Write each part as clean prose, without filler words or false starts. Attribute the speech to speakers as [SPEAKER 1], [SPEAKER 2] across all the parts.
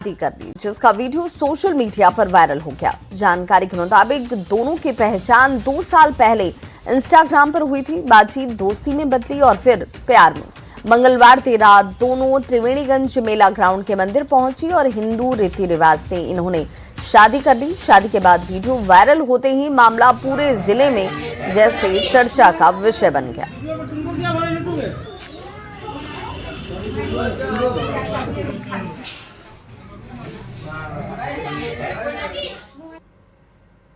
[SPEAKER 1] कर ली, जिसका video social media पर वायरल हो गया। जानकारी के मुताबिक दोनों की पहचान 2 साल पहले इंस्टाग्राम पर हुई थी। बातचीत दोस्ती में बदली और फिर प्यार में। मंगलवार देर रात दोनों त्रिवेणीगंज मेला ग्राउंड के मंदिर पहुंची और हिंदू रीति रिवाज से इन्होंने शादी कर ली। शादी के बाद वीडियो वायरल होते ही मामला पूरे जिले में जैसे चर्चा का विषय बन गया।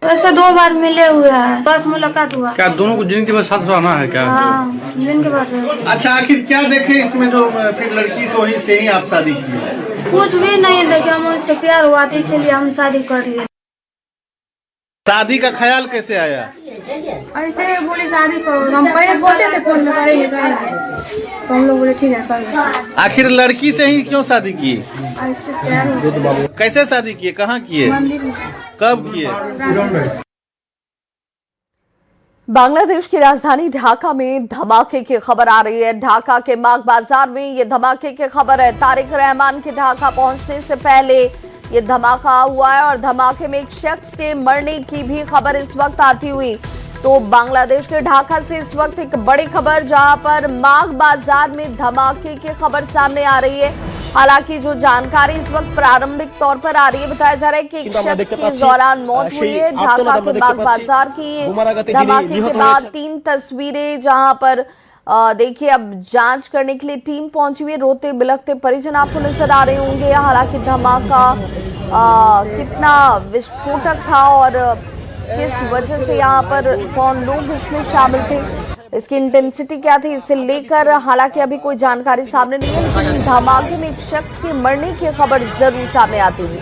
[SPEAKER 2] वैसे 2 बार मिले हुए हैं, बस मुलाकात हुआ।
[SPEAKER 3] क्या दोनों को जिंदगी भर साथ रहना है क्या?
[SPEAKER 2] हाँ, जिंदगी भर।
[SPEAKER 4] अच्छा, आखिर क्या देखे इसमें जो फिर लड़की को ही से ही आप शादी की?
[SPEAKER 2] कुछ भी नहीं देखे, हम उससे प्यार हुआ था इसलिए हम शादी कर लिए।
[SPEAKER 4] शादी का ख्याल कैसे आया?
[SPEAKER 2] ऐसे बोले शादी करो, हम पहले बोलते थे फोन में करेंगे तो हम लोग बोले ठीक है कर।
[SPEAKER 4] आखिर लड़की से ही क्यों शादी की?
[SPEAKER 2] ऐसे प्यार हुआ।
[SPEAKER 4] कैसे शादी किए, कहाँ किए, कब किए?
[SPEAKER 1] बांग्लादेश की राजधानी ढाका में धमाके की खबर आ रही है। ढाका के माग बाजार में ये धमाके की खबर है। तारिक रहमान के ढाका पहुंचने से पहले ये धमाका हुआ है और धमाके में एक शख्स के मरने की भी खबर इस वक्त आती हुई। तो बांग्लादेश के ढाका से इस वक्त एक बड़ी खबर, जहां पर माग बाजार में धमाके की खबर सामने आ रही है। हालांकि जो जानकारी इस वक्त प्रारंभिक तौर पर आ रही है, बताया जा रहा है कि एक शख्स की इस दौरान मौत हुई है। ढाका के माग बाजार की धमाके के बाद 3 तस्वीरें, जहां पर देखिए अब जांच करने के लिए टीम पहुंची हुई है। रोते बिलखते परिजन आपको नजर आ रहे होंगे। हालांकि धमाका कितना विस्फोटक था और किस वजह से यहाँ पर कौन लोग इसमें शामिल थे, इसकी इंटेंसिटी क्या थी, इसे लेकर हालांकि अभी कोई जानकारी सामने नहीं है, लेकिन धमाके में एक शख्स के मरने की खबर जरूर सामने आती हुई।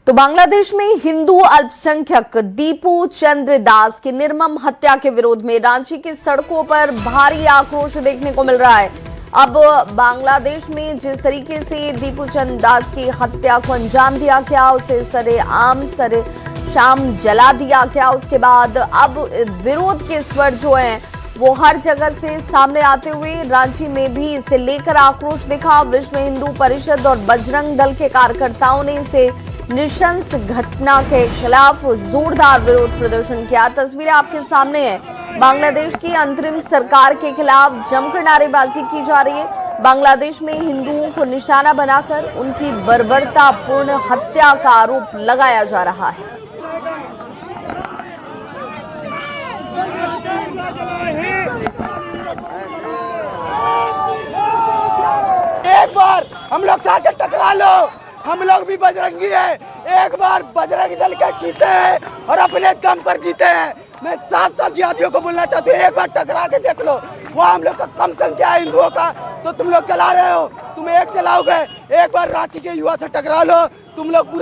[SPEAKER 1] तो बांग्लादेश में हिंदू अल्पसंख्यक दीपू चंद्र दास की निर्मम हत्या के विरोध में रांची की सड़कों पर भारी आक्रोश देखने को मिल रहा है। अब बांग्लादेश में जिस तरीके से दीपू चंद्र दास की हत्या को अंजाम दिया गया, उसे सरे शाम जला दिया गया, उसके बाद अब विरोध के स्वर जो हैं वो हर जगह से सामने आते हुए रांची में भी इसे लेकर आक्रोश दिखा। विश्व हिंदू परिषद और बजरंग दल के कार्यकर्ताओं ने इसे नृशंस घटना के खिलाफ जोरदार विरोध प्रदर्शन किया। तस्वीरें आपके सामने है। बांग्लादेश की अंतरिम सरकार के खिलाफ जमकर नारेबाजी की जा रही है। बांग्लादेश में हिंदुओं को निशाना बनाकर उनकी बर्बरतापूर्ण हत्या का आरोप लगाया जा रहा है।
[SPEAKER 5] एक बार हम लोग जाकर टकरा लो, हम लोग भी बजरंगी है। एक बार बजरंग दल के जीते हैं और अपने दम पर जीते हैं। मैं साफ जिहादियों को बोलना चाहती हूँ, एक बार टकरा के देख लो। वहाँ हम लोग का कम संख्या है हिंदुओं का, तो तुम लोग चला रहे हो, तुम एक चलाओगे। एक बार रांची के युवा से टकरा लो, तुम लोग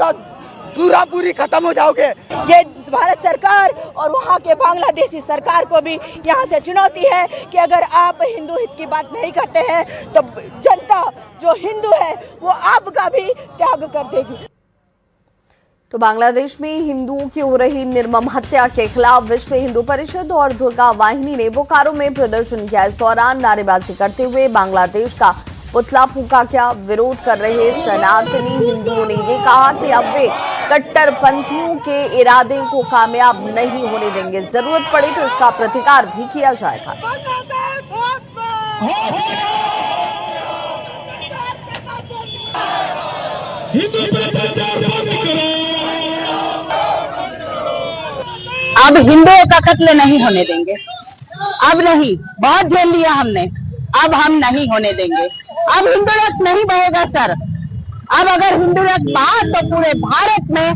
[SPEAKER 5] पूरी खत्म हो जाओगे।
[SPEAKER 6] ये भारत सरकार और वहाँ के बांग्लादेशी सरकार को भी यहाँ से चुनौती है कि अगर आप हिंदू हित की बात नहीं करते हैं तो जनता जो हिंदू है वो आपका भी त्याग कर देगी।
[SPEAKER 1] तो बांग्लादेश में हिंदुओं की हो रही निर्मम हत्या के खिलाफ विश्व हिंदू परिषद और दुर्गा वाहिनी ने बोकारो में प्रदर्शन किया। इस दौरान नारेबाजी करते हुए बांग्लादेश का पुतला फूंका किया। विरोध कर रहे सनातनी हिंदुओं ने ये कहा कि अब वे कट्टरपंथियों के इरादे को कामयाब नहीं होने देंगे, जरूरत पड़े तो इसका प्रतिकार भी किया जाएगा।
[SPEAKER 7] अब हिंदुओं का कत्ल नहीं होने देंगे, अब नहीं, बहुत झेल लिया हमने, अब हम नहीं होने देंगे। अब हिंदू रक्त नहीं बहेगा सर। अब अगर हिंदू रक्त बहा तो पूरे भारत में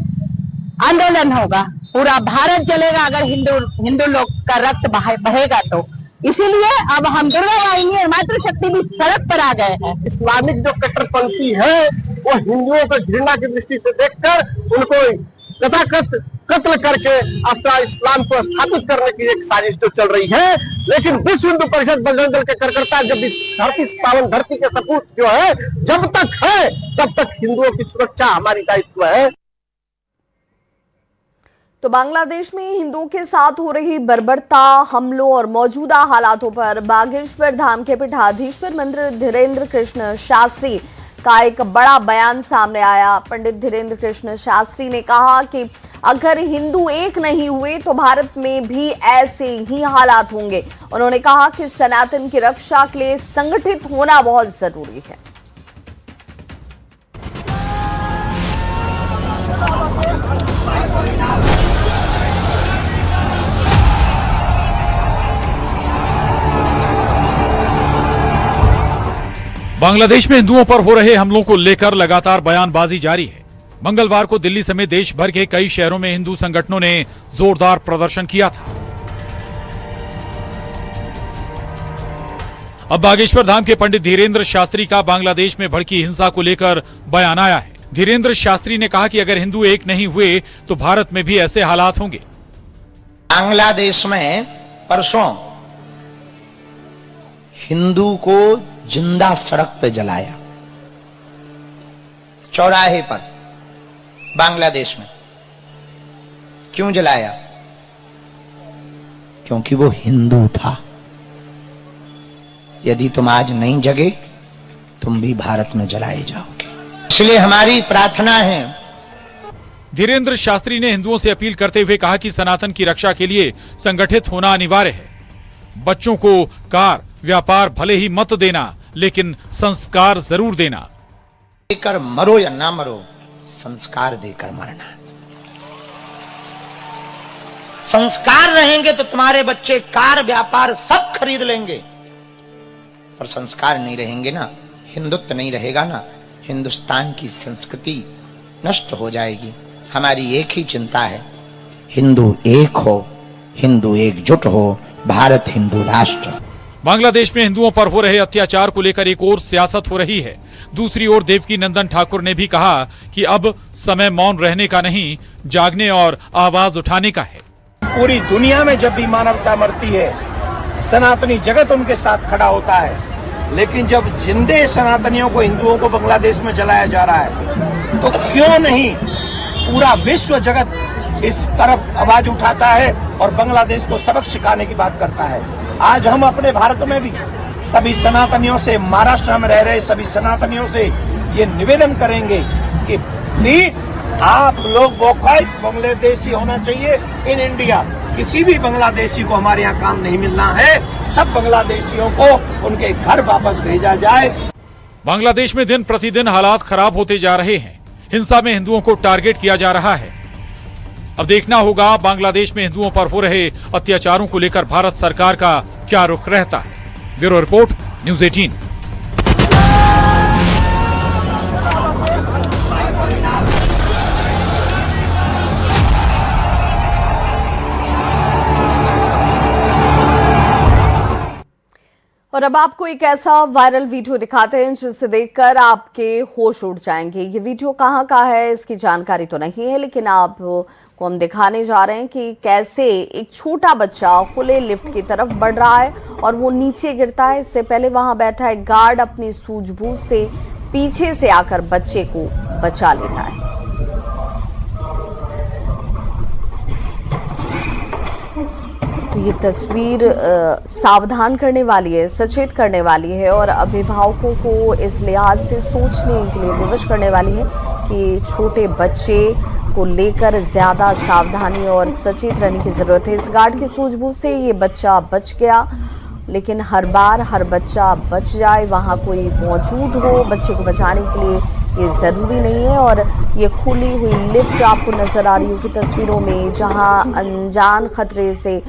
[SPEAKER 7] आंदोलन होगा, पूरा भारत जलेगा अगर हिंदू लोग का रक्त बहेगा तो। इसीलिए अब हम दुर्गा वाहिनी और मातृशक्ति भी सड़क पर आ गए हैं।
[SPEAKER 8] इस्लामिक जो कट्टरपंथी है वो हिंदुओं को घृणा की दृष्टि से देखकर उनको तथाकथित कत्ल करके अपना इस्लाम को स्थापित करने की एक साजिश जो चल रही है। लेकिन विश्व हिंदू परिषद बजरंग दल के कार्यकर्ता जब इस धरती, पावन धरती के सपूत जो है जब तक है तब तक हिंदुओं की सुरक्षा हमारी दायित्व है।
[SPEAKER 1] तो बांग्लादेश में हिंदुओं के साथ हो रही बर्बरता, हमलों और मौजूदा हालातों पर बागेश्वर धाम के पीठाधीश्वर मंत्री धीरेन्द्र कृष्ण शास्त्री का एक बड़ा बयान सामने आया। पंडित धीरेन्द्र कृष्ण शास्त्री ने कहा कि अगर हिंदू एक नहीं हुए तो भारत में भी ऐसे ही हालात होंगे। उन्होंने कहा कि सनातन की रक्षा के लिए संगठित होना बहुत जरूरी है।
[SPEAKER 9] बांग्लादेश में हिंदुओं पर हो रहे हमलों को लेकर लगातार बयानबाजी जारी है। मंगलवार को दिल्ली समेत देश भर के कई शहरों में हिंदू संगठनों ने जोरदार प्रदर्शन किया था। अब बागेश्वर धाम के पंडित धीरेन्द्र शास्त्री का बांग्लादेश में भड़की हिंसा को लेकर बयान आया है। धीरेन्द्र शास्त्री ने कहा कि अगर हिंदू एक नहीं हुए तो भारत में भी ऐसे हालात होंगे।
[SPEAKER 10] बांग्लादेश में परसों हिंदू को जिंदा सड़क पे जलाया, चौराहे पर, बांग्लादेश में। क्यों जलाया? क्योंकि वो हिंदू था। यदि तुम आज नहीं जगे तुम भी भारत में जलाए जाओगे। इसलिए हमारी प्रार्थना है।
[SPEAKER 9] धीरेन्द्र शास्त्री ने हिंदुओं से अपील करते हुए कहा कि सनातन की रक्षा के लिए संगठित होना अनिवार्य है। बच्चों को कार व्यापार भले ही मत देना, लेकिन संस्कार जरूर देना।
[SPEAKER 10] देकर मरो या ना मरो, संस्कार देकर मरना। संस्कार रहेंगे तो तुम्हारे बच्चे कार व्यापार सब खरीद लेंगे, पर संस्कार नहीं रहेंगे ना, हिंदुत्व नहीं रहेगा ना, हिंदुस्तान की संस्कृति नष्ट हो जाएगी। हमारी एक ही चिंता है, हिंदू एक हो, हिंदू एकजुट हो, भारत हिंदू राष्ट्र।
[SPEAKER 9] बांग्लादेश में हिंदुओं पर हो रहे अत्याचार को लेकर एक और सियासत हो रही है। दूसरी ओर देवकी नंदन ठाकुर ने भी कहा कि अब समय मौन रहने का नहीं, जागने और आवाज उठाने का है।
[SPEAKER 8] पूरी दुनिया में जब भी मानवता मरती है, सनातनी जगत उनके साथ खड़ा होता है, लेकिन जब जिंदे सनातनियों को, हिंदुओं को बांग्लादेश में जलाया जा रहा है, तो क्यों नहीं पूरा विश्व जगत इस तरफ आवाज उठाता है और बांग्लादेश को सबक सिखाने की बात करता है। आज हम अपने भारत में भी सभी सनातनियों से, महाराष्ट्र में रह रहे सभी सनातनियों से ये निवेदन करेंगे कि प्लीज आप लोग वोकल बांग्लादेशी होना चाहिए इन इंडिया। किसी भी बांग्लादेशी को हमारे यहाँ काम नहीं मिलना है। सब बांग्लादेशियों को उनके घर वापस भेजा जाए।
[SPEAKER 9] बांग्लादेश में दिन प्रतिदिन हालात खराब होते जा रहे हैं। हिंसा में हिंदुओं को टारगेट किया जा रहा है। अब देखना होगा बांग्लादेश में हिंदुओं पर हो रहे अत्याचारों को लेकर भारत सरकार का क्या रुख रहता है। Bureau report, news 18।
[SPEAKER 1] और अब आपको एक ऐसा वायरल वीडियो दिखाते हैं जिसे देखकर आपके होश उड़ जाएंगे। ये वीडियो कहाँ का है इसकी जानकारी तो नहीं है, लेकिन आपको हम दिखाने जा रहे हैं कि कैसे एक छोटा बच्चा खुले लिफ्ट की तरफ बढ़ रहा है और वो नीचे गिरता है। इससे पहले वहां बैठा एक गार्ड अपनी सूझबूझ से पीछे से आकर बच्चे को बचा लेता है। तो ये तस्वीर सावधान करने वाली है, सचेत करने वाली है और अभिभावकों को इस लिहाज से सोचने के लिए विवश करने वाली है कि छोटे बच्चे को लेकर ज्यादा सावधानी और सचेत रहने की जरूरत है। इस गार्ड की सूझबूझ से ये बच्चा बच गया, लेकिन हर बार हर बच्चा बच जाए, वहाँ कोई मौजूद हो बच्चे को बचाने के लिए, ये ज़रूरी नहीं है। और ये खुली हुई लिफ्ट आपको नज़र आ रही होगी तस्वीरों में, जहाँ अनजान खतरे से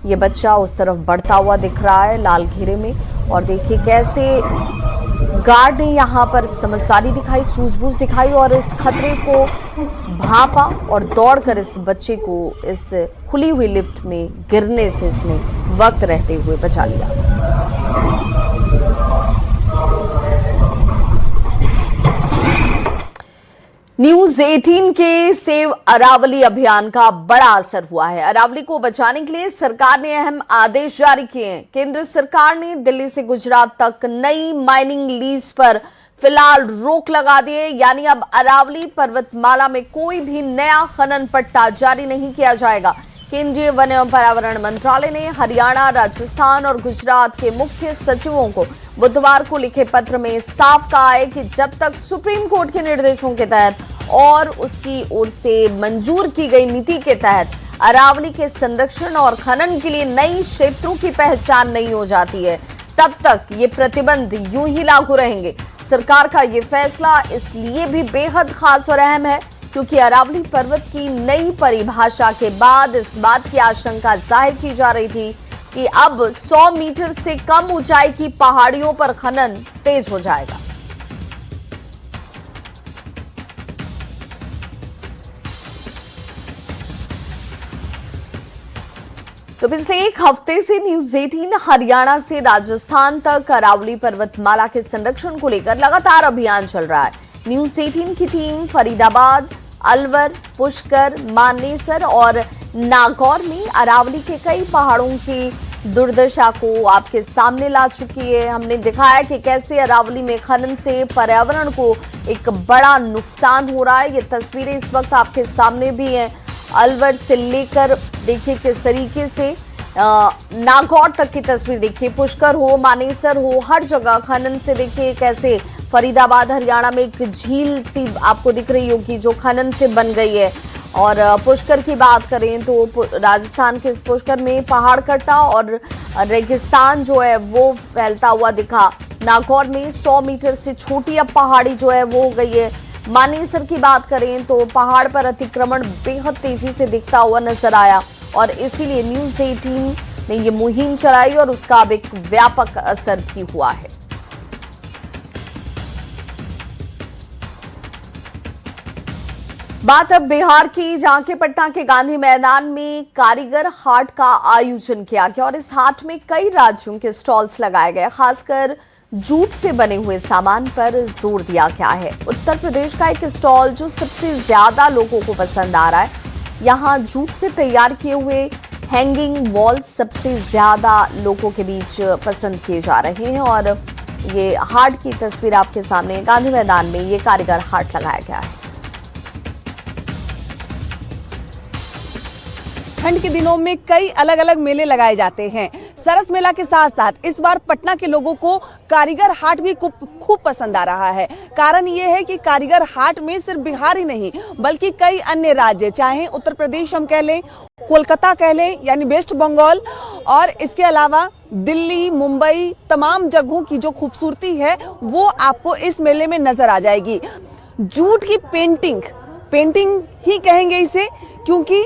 [SPEAKER 1] ये बच्चा उस तरफ बढ़ता हुआ दिख रहा है लाल घेरे में। और देखिए कैसे गार्ड ने यहाँ पर समझदारी दिखाई, सूझबूझ दिखाई और इस खतरे को भांपा और दौड़कर इस बच्चे को इस खुली हुई लिफ्ट में गिरने से उसने वक्त रहते हुए बचा लिया। न्यूज़ 18 के सेव अरावली अभियान का बड़ा असर हुआ है। अरावली को बचाने के लिए सरकार ने अहम आदेश जारी किए हैं। केंद्र सरकार ने दिल्ली से गुजरात तक नई माइनिंग लीज पर फिलहाल रोक लगा दिए, यानी अब अरावली पर्वतमाला में कोई भी नया खनन पट्टा जारी नहीं किया जाएगा। केंद्रीय वन एवं पर्यावरण मंत्रालय ने हरियाणा, राजस्थान और गुजरात के मुख्य सचिवों को बुधवार को लिखे पत्र में साफ कहा है कि जब तक सुप्रीम कोर्ट के निर्देशों के तहत और उसकी ओर से मंजूर की गई नीति के तहत अरावली के संरक्षण और खनन के लिए नई क्षेत्रों की पहचान नहीं हो जाती है, तब तक ये प्रतिबंध यूं ही लागू रहेंगे। सरकार का ये फैसला इसलिए भी बेहद खास और अहम है क्योंकि अरावली पर्वत की नई परिभाषा के बाद इस बात की आशंका जाहिर की जा रही थी कि अब 100 मीटर से कम ऊंचाई की पहाड़ियों पर खनन तेज हो जाएगा। तो पिछले एक हफ्ते से न्यूज 18 हरियाणा से राजस्थान तक अरावली पर्वतमाला के संरक्षण को लेकर लगातार अभियान चल रहा है। न्यूज 18 की टीम फरीदाबाद, अलवर, पुष्कर, मानेसर और नागौर में अरावली के कई पहाड़ों की दुर्दशा को आपके सामने ला चुकी है। हमने दिखाया कि कैसे अरावली में खनन से पर्यावरण को एक बड़ा नुकसान हो रहा है। ये तस्वीरें इस वक्त आपके सामने भी हैं। अलवर से लेकर देखिए किस तरीके से नागौर तक की तस्वीर देखिए, पुष्कर हो, मानेसर हो, हर जगह खनन से देखिए कैसे फरीदाबाद हरियाणा में एक झील सी आपको दिख रही होगी जो खनन से बन गई है। और पुष्कर की बात करें तो राजस्थान के इस पुष्कर में पहाड़ कटा और रेगिस्तान जो है वो फैलता हुआ दिखा। नागौर में 100 मीटर से छोटी अब पहाड़ी जो है वो हो गई है। मानेसर की बात करें तो पहाड़ पर अतिक्रमण बेहद तेजी से दिखता हुआ नजर आया और इसीलिए न्यूज 18 ने ये मुहिम चलाई और उसका अब एक व्यापक असर भी हुआ है। बात अब बिहार की, जहां के पटना के गांधी मैदान में कारीगर हाट का आयोजन किया गया और इस हाट में कई राज्यों के स्टॉल्स लगाए गए। खासकर जूट से बने हुए सामान पर जोर दिया गया है। उत्तर प्रदेश का एक स्टॉल जो सबसे ज्यादा लोगों को पसंद आ रहा है। यहाँ जूट से तैयार किए हुए हैंगिंग वॉल्स सबसे ज्यादा लोगों के बीच पसंद किए जा रहे हैं और ये हाट की तस्वीर आपके सामने, गांधी मैदान में ये कारीगर हाट लगाया गया है।
[SPEAKER 11] ठंड के दिनों में कई अलग अलग मेले लगाए जाते हैं। सरस मेला के साथ साथ इस बार पटना के लोगों को कारीगर हाट भी खूब पसंद आ रहा है। कारण ये है कि कारीगर हाट में सिर्फ बिहार ही नहीं बल्कि कई अन्य राज्य, चाहे उत्तर प्रदेश हम कह लें, कोलकाता कह लें यानी वेस्ट बंगाल, और इसके अलावा दिल्ली, मुंबई, तमाम जगहों की जो खूबसूरती है वो आपको इस मेले में नजर आ जाएगी। जूट की पेंटिंग ही कहेंगे इसे, क्योंकि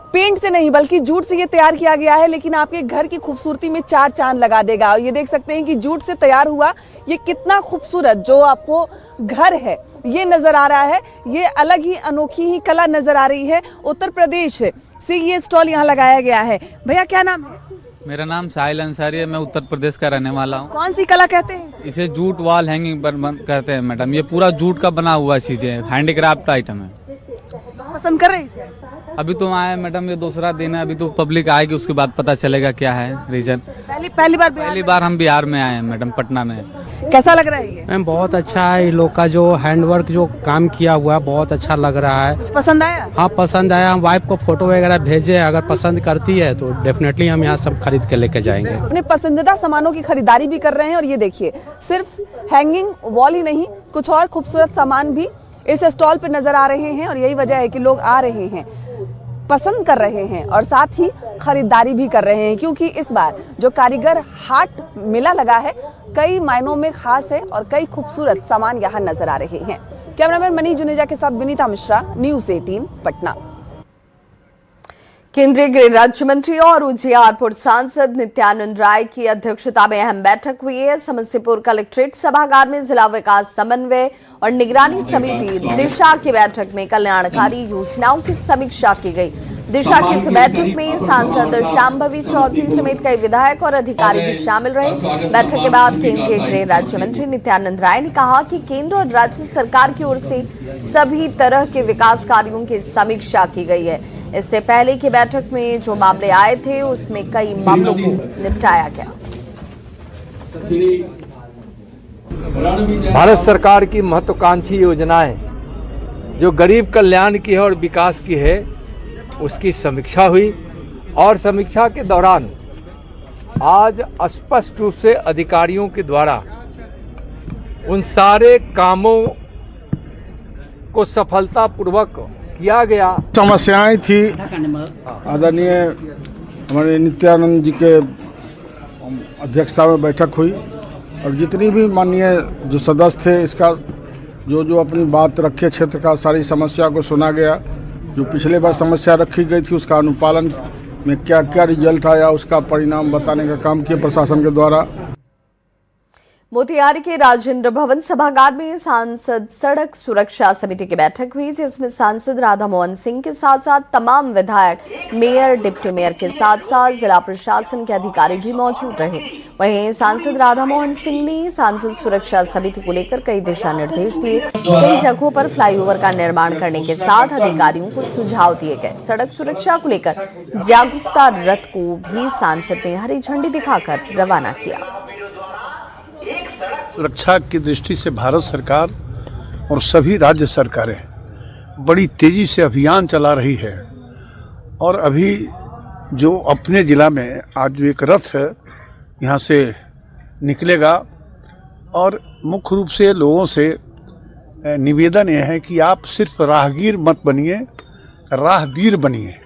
[SPEAKER 11] पेंट से नहीं बल्कि जूट से ये तैयार किया गया है, लेकिन आपके घर की खूबसूरती में चार चांद लगा देगा। और ये देख सकते हैं कि जूट से तैयार हुआ ये कितना खूबसूरत जो आपको घर है ये नजर आ रहा है। ये अलग ही अनोखी ही कला नजर आ रही है। उत्तर प्रदेश से ये स्टॉल यहाँ लगाया गया है। भैया क्या नाम है?
[SPEAKER 12] मेरा नाम साहिल अंसारी है। मैं उत्तर प्रदेश का रहने वाला हूँ।
[SPEAKER 11] कौन सी कला कहते हैं
[SPEAKER 12] इसे? जूट वॉल हैंगिंग कहते हैं मैडम। ये पूरा जूट का बना हुआ चीजें, हैंडीक्राफ्ट आइटम है।
[SPEAKER 11] पसंद कर रहे हैं इसे?
[SPEAKER 12] अभी तो आए मैडम, ये दूसरा दिन है। अभी तो पब्लिक आएगी उसके बाद पता चलेगा क्या है रीजन। पहली बार हम बिहार में आए हैं मैडम, पटना में।
[SPEAKER 11] कैसा लग रहा है ये?
[SPEAKER 13] मैम बहुत अच्छा है। ये लोग का जो हैंडवर्क जो काम किया हुआ है बहुत अच्छा लग रहा है।
[SPEAKER 11] पसंद आया?
[SPEAKER 13] हाँ पसंद आया। हम वाइफ को फोटो वगैरह भेजे, अगर पसंद करती है तो डेफिनेटली हम यहाँ सब खरीद के लेके जाएंगे।
[SPEAKER 11] अपने पसंदीदा सामानों की खरीदारी भी कर रहे हैं और ये देखिए सिर्फ हैंगिंग वॉल ही नहीं, कुछ और खूबसूरत सामान भी इस स्टॉल पे नजर आ रहे हैं और यही वजह है कि लोग आ रहे हैं, पसंद कर रहे हैं और साथ ही खरीदारी भी कर रहे हैं, क्योंकि इस बार जो कारीगर हाट मेला लगा है कई मायनों में खास है और कई खूबसूरत सामान यहाँ नजर आ रहे हैं। कैमरामैन मनीष जुनेजा के साथ विनीता मिश्रा, न्यूज 18 पटना।
[SPEAKER 1] केंद्रीय गृह राज्य मंत्री और उजियारपुर सांसद नित्यानंद राय की अध्यक्षता में अहम बैठक हुई है। समस्तीपुर कलेक्ट्रेट सभागार में जिला विकास समन्वय और निगरानी समिति दिशा की बैठक में कल्याणकारी योजनाओं की समीक्षा की गई। दिशा की इस बैठक में सांसद शांभवी चौधरी समेत कई विधायक और अधिकारी भी शामिल रहे। बैठक के बाद केंद्रीय गृह राज्य मंत्री नित्यानंद राय ने कहा कि केंद्र और राज्य सरकार की ओर से सभी तरह के विकास कार्यों की समीक्षा की गई है। इससे पहले की बैठक में जो मामले आए थे उसमें कई मामलों को निपटाया गया।
[SPEAKER 14] भारत सरकार की महत्वाकांक्षी योजनाएं जो गरीब कल्याण की है और विकास की है, उसकी समीक्षा हुई और समीक्षा के दौरान आज स्पष्ट रूप से अधिकारियों के द्वारा उन सारे कामों को सफलतापूर्वक किया गया।
[SPEAKER 8] समस्याएं थी, आदरणीय हमारे नित्यानंद जी के अध्यक्षता में बैठक हुई और जितनी भी माननीय जो सदस्य थे इसका जो अपनी बात रखे क्षेत्र का सारी समस्या को सुना गया। जो पिछले बार समस्या रखी गई थी उसका अनुपालन में क्या क्या रिजल्ट आया उसका परिणाम बताने का काम किया प्रशासन के द्वारा।
[SPEAKER 1] मोतिहारी के राजेंद्र भवन सभागार में सांसद सड़क सुरक्षा समिति की बैठक हुई, जिसमें सांसद राधा मोहन सिंह के साथ साथ तमाम विधायक, मेयर, डिप्टी मेयर के साथ साथ जिला प्रशासन के अधिकारी भी मौजूद रहे। वहीं सांसद राधा मोहन सिंह ने सांसद सुरक्षा समिति को लेकर कई दिशा निर्देश दिए। कई जगहों पर फ्लाईओवर का निर्माण करने के साथ अधिकारियों को सुझाव दिए गए। सड़क सुरक्षा को लेकर जागरूकता रथ को भी सांसद ने हरी झंडी दिखाकर रवाना किया।
[SPEAKER 8] सुरक्षा की दृष्टि से भारत सरकार और सभी राज्य सरकारें बड़ी तेजी से अभियान चला रही है और अभी जो अपने जिला में आज एक रथ यहाँ से निकलेगा और मुख्य रूप से लोगों से निवेदन यह है कि आप सिर्फ राहगीर मत बनिए, राहवीर बनिए।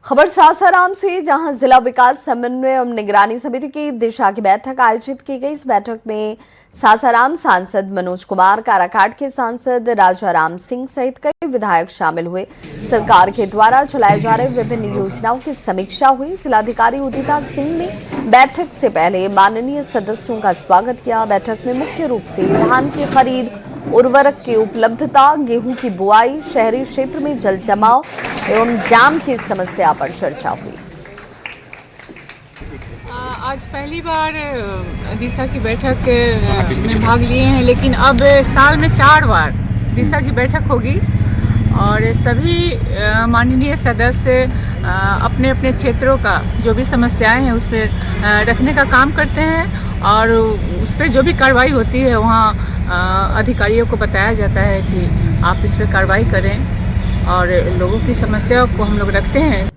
[SPEAKER 1] खबर सासाराम से, जहां जिला विकास समन्वय एवं निगरानी समिति की दिशा की बैठक आयोजित की गई। इस बैठक में सासाराम सांसद मनोज कुमार, काराकाट के सांसद राजा राम सिंह सहित कई विधायक शामिल हुए। सरकार के द्वारा चलाए जा रहे विभिन्न योजनाओं की समीक्षा हुई। जिलाधिकारी उदिता सिंह ने बैठक से पहले माननीय सदस्यों का स्वागत किया। बैठक में मुख्य रूप से धान की खरीद, उर्वरक की उपलब्धता, गेहूं की बुआई, शहरी क्षेत्र में जल जमाव एवं जाम की समस्या पर चर्चा हुई।
[SPEAKER 2] आज पहली बार दिशा की बैठक में भाग लिए हैं, लेकिन अब साल में 4 बार दिशा की बैठक होगी और सभी माननीय सदस्य अपने अपने क्षेत्रों का जो भी समस्याएं हैं उस पर रखने का काम करते हैं और उस पर जो भी कार्रवाई होती है वहाँ अधिकारियों को बताया जाता है कि आप इस पर कार्रवाई करें और लोगों की समस्या को हम लोग रखते हैं।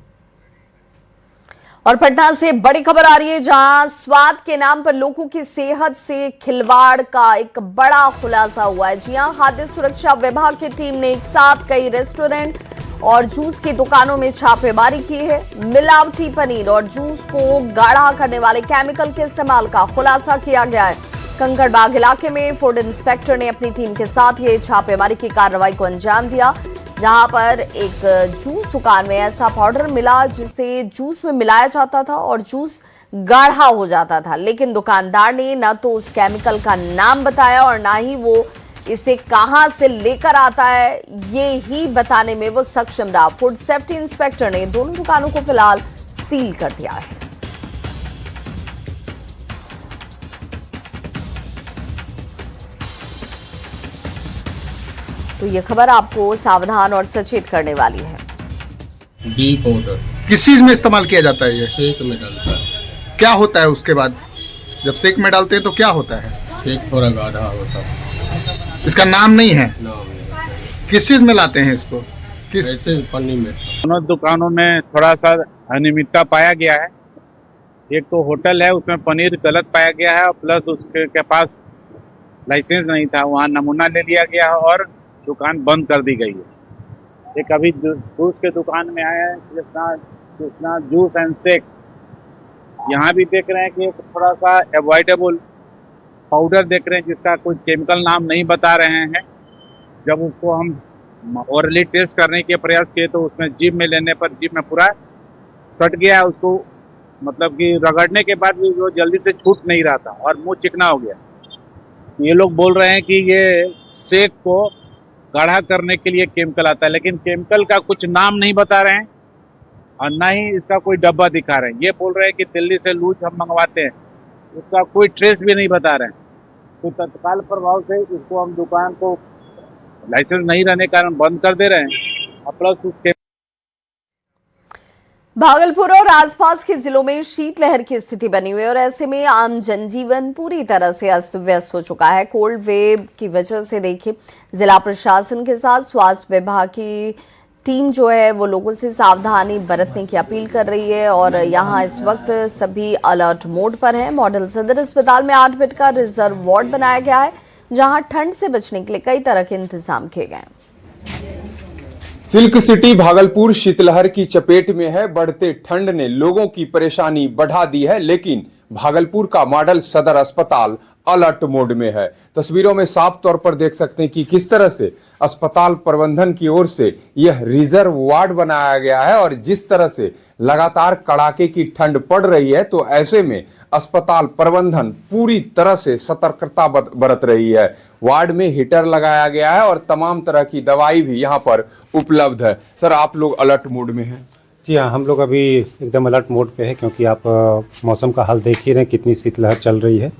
[SPEAKER 1] और पटना से बड़ी खबर आ रही है, जहां स्वाद के नाम पर लोगों की सेहत से खिलवाड़ का एक बड़ा खुलासा हुआ है। जी हां, खाद्य सुरक्षा विभाग की टीम ने एक साथ कई रेस्टोरेंट और जूस की दुकानों में छापेमारी की है। मिलावटी पनीर और जूस को गाढ़ा करने वाले केमिकल के इस्तेमाल का खुलासा किया गया है। कंकड़बाग इलाके में फूड इंस्पेक्टर ने अपनी टीम के साथ ये छापेमारी की कार्रवाई को अंजाम दिया, जहां पर एक जूस दुकान में ऐसा पाउडर मिला जिसे जूस में मिलाया जाता था और जूस गाढ़ा हो जाता था, लेकिन दुकानदार ने न तो उस केमिकल का नाम बताया और ना ही वो इसे कहां से लेकर आता है ये ही बताने में वो सक्षम रहा। फूड सेफ्टी इंस्पेक्टर ने दोनों दुकानों को फिलहाल सील कर दिया है। तो ये खबर आपको सावधान और सचेत करने वाली है।
[SPEAKER 15] बी पाउडर
[SPEAKER 4] किस चीज में इस्तेमाल किया जाता है? ये
[SPEAKER 15] शेक में डालता है।
[SPEAKER 4] क्या होता है उसके बाद जब शेक में डालते हैं तो क्या होता है?
[SPEAKER 15] शेक थोड़ा गाढ़ा होता है।
[SPEAKER 4] इसका नाम नहीं है? किस चीज में लाते हैं इसको? किस
[SPEAKER 15] पन्नी में?
[SPEAKER 3] दोनों दुकानों में थोड़ा सा अनियमितता पाया गया है। एक तो होटल है उसमें पनीर गलत पाया गया है और प्लस उसके पास लाइसेंस नहीं था, वहाँ नमूना ले लिया गया है और दुकान बंद कर दी गई है। एक अभी जूस के दुकान में आया है कृष्णा जूस एंड शेक्स, यहाँ भी देख रहे हैं कि थोड़ा सा अवॉइडेबल पाउडर देख रहे हैं जिसका कोई केमिकल नाम नहीं बता रहे हैं। जब उसको हम ओरली टेस्ट करने के प्रयास किए तो उसमें जीभ में लेने पर जीभ में पूरा सट गया, उसको मतलब कि रगड़ने के बाद भी वो जल्दी से छूट नहीं रहा था और मुंह चिकना हो गया। ये लोग बोल रहे हैं कि ये शेक को गाढ़ा करने के लिए केमिकल आता है, लेकिन केमिकल का कुछ नाम नहीं बता रहे हैं और ना ही इसका कोई डब्बा दिखा रहे हैं। ये बोल रहे हैं कि दिल्ली से लूज हम मंगवाते हैं, उसका कोई ट्रेस भी नहीं बता रहे हैं। तो तत्काल प्रभाव से इसको हम दुकान को लाइसेंस नहीं रहने के कारण बंद कर दे रहे हैं और प्लस उसके
[SPEAKER 1] भागलपुर और आसपास के जिलों में शीतलहर की स्थिति बनी हुई है और ऐसे में आम जनजीवन पूरी तरह से अस्त व्यस्त हो चुका है। कोल्ड वेव की वजह से देखिए जिला प्रशासन के साथ स्वास्थ्य विभाग की टीम जो है वो लोगों से सावधानी बरतने की अपील कर रही है और यहाँ इस वक्त सभी अलर्ट मोड पर हैं। मॉडल सदर अस्पताल में 8 बेड का रिजर्व वार्ड बनाया गया है जहाँ ठंड से बचने के लिए कई तरह के इंतजाम किए गए हैं।
[SPEAKER 16] सिल्क सिटी भागलपुर शीतलहर की चपेट में है। बढ़ते ठंड ने लोगों की परेशानी बढ़ा दी है, लेकिन भागलपुर का मॉडल सदर अस्पताल अलर्ट मोड में है। तस्वीरों में साफ तौर पर देख सकते हैं कि किस तरह से अस्पताल प्रबंधन की ओर से यह रिजर्व वार्ड बनाया गया है और जिस तरह से लगातार कड़ाके की ठंड पड़ रही है तो ऐसे में अस्पताल प्रबंधन पूरी तरह से सतर्कता बरत रही है। वार्ड में हीटर लगाया गया है और तमाम तरह की दवाई भी यहाँ पर उपलब्ध है। सर, आप लोग अलर्ट मोड में हैं?
[SPEAKER 17] जी हाँ, हम लोग अभी एकदम अलर्ट मोड पे है क्योंकि आप मौसम का हाल देख ही रहे हैं कितनी शीतलहर चल रही है।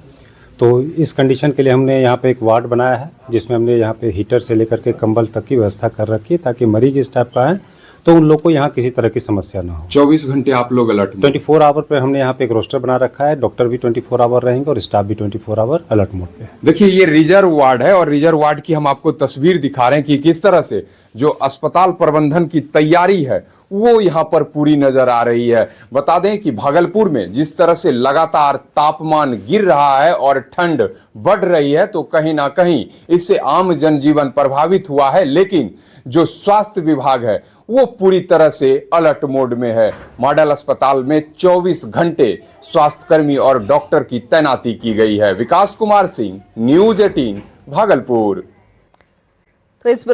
[SPEAKER 17] तो इस कंडीशन के लिए हमने यहाँ पे एक वार्ड बनाया है जिसमें हमने यहाँ पे हीटर से लेकर के कंबल तक की व्यवस्था कर रखी है ताकि मरीज इस टाइप का है तो उन लोग को यहाँ किसी तरह की समस्या ना हो।
[SPEAKER 16] 24 घंटे आप लोग अलर्ट में?
[SPEAKER 17] 24 आवर पे हमने यहाँ पे एक रोस्टर बना रखा है। डॉक्टर भी 24 आवर रहेंगे और स्टाफ भी 24 आवर अलर्ट मोड पे।
[SPEAKER 16] देखिए, ये रिजर्व वार्ड है और रिजर्व वार्ड की हम आपको तस्वीर दिखा रहे हैं कि किस तरह से जो अस्पताल प्रबंधन की तैयारी है वो यहाँ पर पूरी नजर आ रही है। बता दें कि भागलपुर में जिस तरह से लगातार तापमान गिर रहा है और ठंड बढ़ रही है तो कहीं ना कहीं इससे आम जनजीवन प्रभावित हुआ है, लेकिन जो स्वास्थ्य विभाग है वो पूरी तरह से अलर्ट मोड में है। मॉडल अस्पताल में 24 घंटे स्वास्थ्यकर्मी और डॉक्टर की तैनाती की गई है। विकास कुमार सिंह, न्यूज 18 भागलपुर।
[SPEAKER 1] तो इस